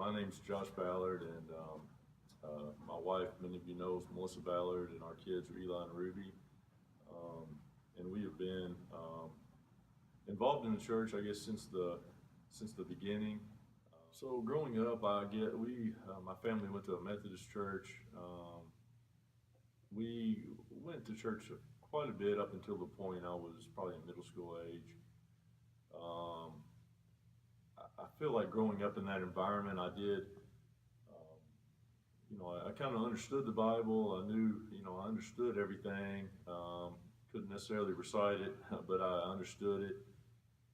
My name's Josh Ballard, and my wife, many of you know, is Melissa Ballard, and our kids are Eli and Ruby. Um, and we have been involved in the church, I guess, since the beginning. So growing up, my family went to a Methodist church. We went to church quite a bit up until the point I was probably in middle school age. I feel like growing up in that environment, I did, I kind of understood the Bible. I knew, I understood everything. Couldn't necessarily recite it, but I understood it.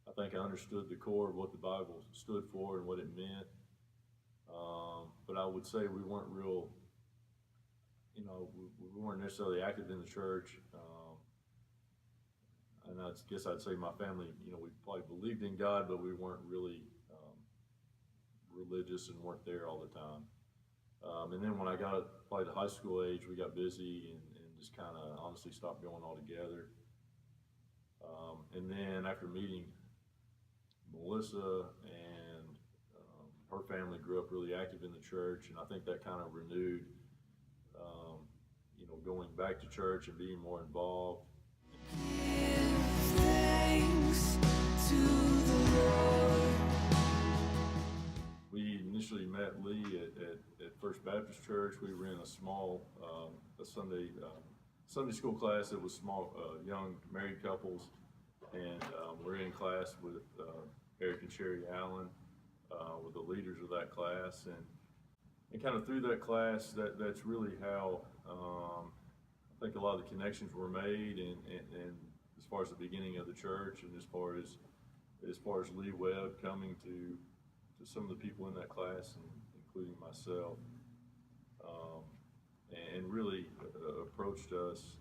I think I understood the core of what the Bible stood for and what it meant. But I would say we weren't real, we weren't necessarily active in the church. And I guess I'd say my family, we probably believed in God, but we weren't really religious and weren't there all the time. And then when I got probably to high school age, we got busy and just kind of honestly stopped going altogether. And then after meeting Melissa and her family grew up really active in the church, and I think that kind of renewed, going back to church and being more involved. Give thanks to the Lord. We initially met Lee at First Baptist Church. We were in a small a Sunday school class that was small, young married couples, and we're in class with Eric and Sherry Allen, with the leaders of that class, and kind of through that class, that's really how I think a lot of the connections were made, and as far as the beginning of the church, and as far as Lee Webb coming to some of the people in that class, and including myself, and really approached us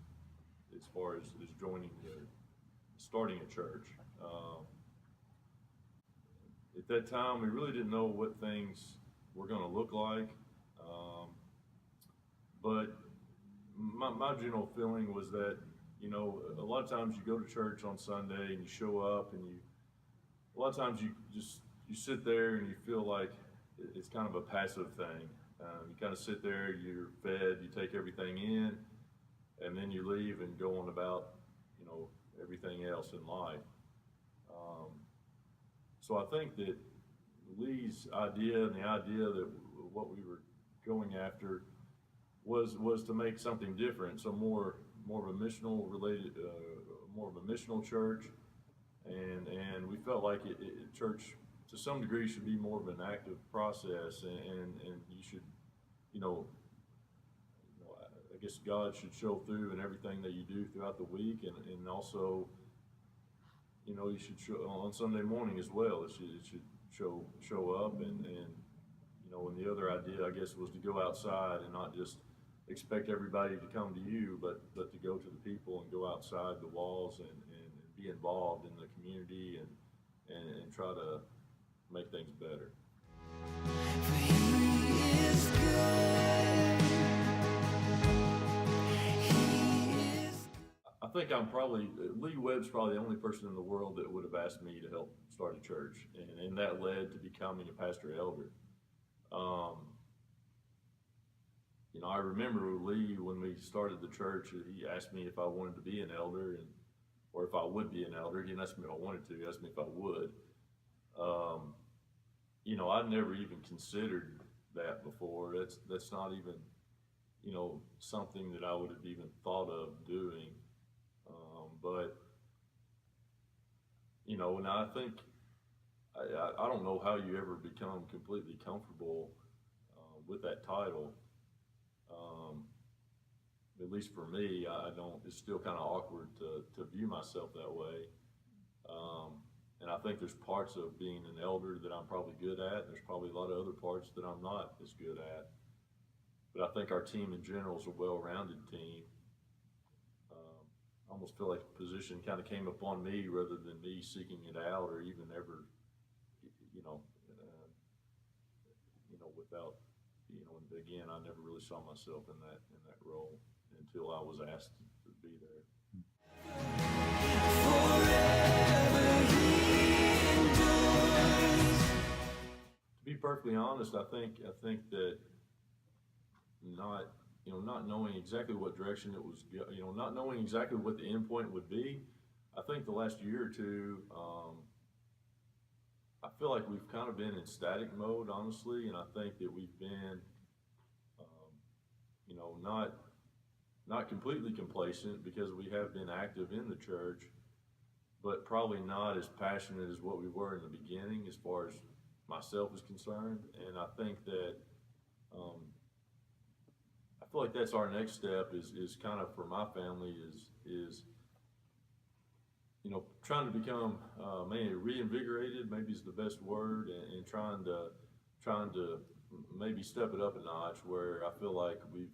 as far as starting a church. At that time, we really didn't know what things were going to look like, but my general feeling was that, a lot of times you go to church on Sunday and you show up, and a lot of times you sit there and you feel like it's kind of a passive thing. You kind of sit there, you're fed, you take everything in, and then you leave and go on about, everything else in life. So I think that Lee's idea and the idea that what we were going after was to make something different, so more of a missional related, more of a missional church, and we felt like church to some degree should be more of an active process, and you should, I guess God should show through in everything that you do throughout the week, and also, you should show on Sunday morning as well. It should show up, and the other idea, I guess, was to go outside and not just expect everybody to come to you, but to go to the people and go outside the walls and be involved in the community and try to make things better. For He is good. He is I think Lee Webb's probably the only person in the world that would have asked me to help start a church, and that led to becoming a pastor elder. I remember Lee, when we started the church, he asked me if I wanted to be an elder, or if I would be an elder. He didn't ask me if I wanted to, he asked me if I would. I'd never even considered that before. That's not even, something that I would have even thought of doing. But and I think, I don't know how you ever become completely comfortable with that title. At least for me, I don't. It's still kind of awkward to view myself that way. And I think there's parts of being an elder that I'm probably good at, and there's probably a lot of other parts that I'm not as good at. But I think our team in general is a well-rounded team. I almost feel like the position kind of came upon me rather than me seeking it out, or even ever, without, again, I never really saw myself in that role until I was asked to be there. perfectly honest, I think that not knowing exactly what direction it was, not knowing exactly what the end point would be, I think the last year or two, I feel like we've kind of been in static mode, honestly, and I think that we've been, um, not completely complacent because we have been active in the church, but probably not as passionate as what we were in the beginning as far as myself is concerned. And I think that, I feel like that's our next step is kind of for my family is trying to become, maybe reinvigorated, maybe is the best word, and trying to maybe step it up a notch where I feel like we've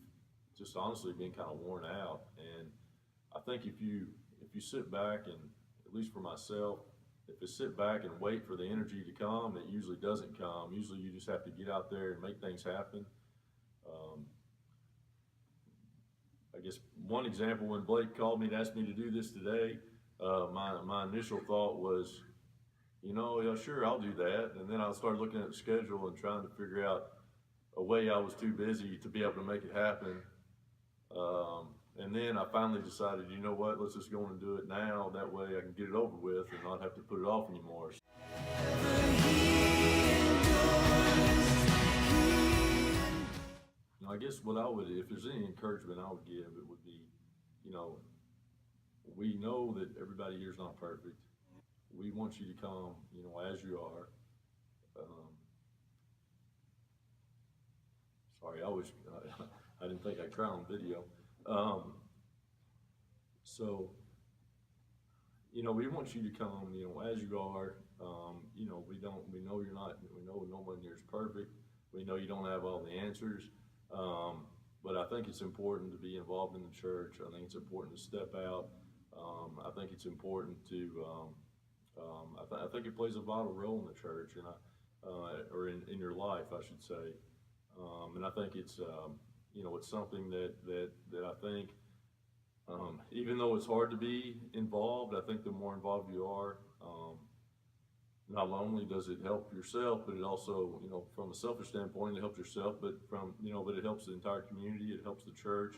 just honestly been kind of worn out. And I think if you sit back and, at least for myself, if you sit back and wait for the energy to come, it usually doesn't come. Usually you just have to get out there and make things happen. Um, I guess one example, when Blake called me and asked me to do this today, my initial thought was, yeah, sure, I'll do that. And then I started looking at the schedule and trying to figure out a way I was too busy to be able to make it happen. And then I finally decided, you know what, let's just go on and do it now. That way I can get it over with and not have to put it off anymore. I guess if there's any encouragement I would give, it would be, we know that everybody here is not perfect. We want you to come, as you are. Sorry, I didn't think I'd cry on video. So, we want you to come, as you are. We know you're not, we know no one here is perfect. We know you don't have all the answers. But I think it's important to be involved in the church. I think it's important to step out. I think it's important to, I think it plays a vital role in the church, and or in your life, I should say. And I think it's, it's something that I think, even though it's hard to be involved, I think the more involved you are, not only does it help yourself, but it also, from a selfish standpoint, it helps yourself, but but it helps the entire community. It helps the church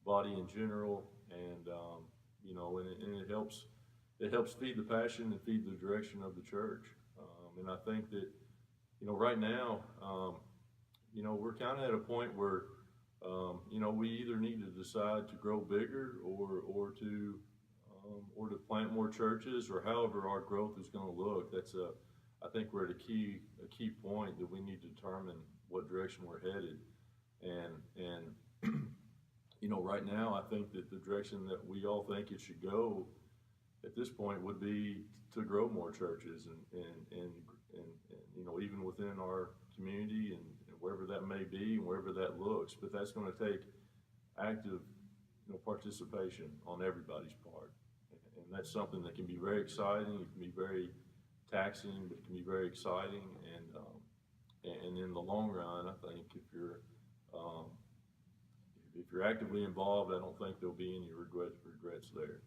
body in general, and and it helps feed the passion and feed the direction of the church. And I think that, right now, we're kind of at a point where, we either need to decide to grow bigger or to plant more churches, or however our growth is going to look. I think we're at a key point that we need to determine what direction we're headed. And right now, I think that the direction that we all think it should go at this point would be to grow more churches and even within our community and wherever that may be and wherever that looks. But that's going to take active, participation on everybody's part. And that's something that can be very exciting. It can be very taxing, but it can be very exciting. And in the long run, I think if you're actively involved, I don't think there'll be any regrets there.